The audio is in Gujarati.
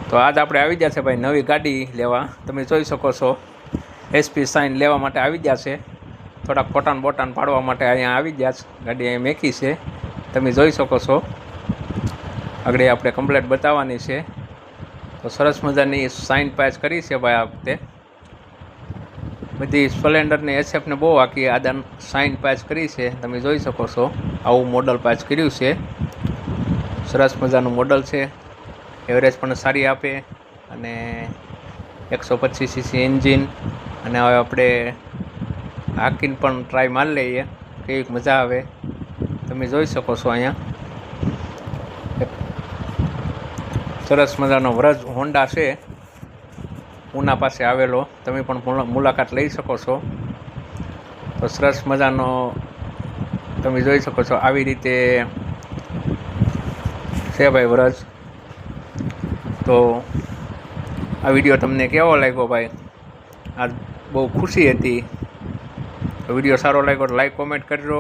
તો આજ આપણે આવી ગયા છે ભાઈ નવી ગાડી લેવા. તમે જોઈ શકો છો SP શાઇન લેવા માટે આવી ગયા છે. થોડાક ફોટાન બોટાન પાડવા માટે અહીંયા આવી ગયા છે. ગાડી અહીંયા મેકી છે, તમે જોઈ શકો છો. આગળ આપણે કમ્પ્લેટ બતાવવાની છે. તો સરસ મજાની શાઇન પાસ કરી છે ભાઈ. આ વખતે બધી સ્પ્લેન્ડરની SF ને બહુ આખી આદાન શાઇન પાસ કરી છે, તમે જોઈ શકો છો. આવું મોડલ પાસ કર્યું છે. સરસ મજાનું મોડલ છે. એવરેજ પણ સારી આપે અને 125cc એન્જિન. અને હવે આપણે હાકીને પણ ટ્રાય મારી લઈએ કેવી મજા આવે. તમે જોઈ શકો છો અહીંયા સરસ મજાનો વ્રજ હોન્ડા છે, ઉના પાસે આવેલો. તમે પણ મુલાકાત લઈ શકો છો. તો સરસ મજાનો તમે જોઈ શકો છો. આવી રીતે છે ભાઈ વ્રજ. તો આ વિડીયો તમને કેવો લાગ્યો ભાઈ? આજ બહુ ખુશી હતી. વિડીયો સારો લાગ્યો તો લાઈક કોમેન્ટ કરજો.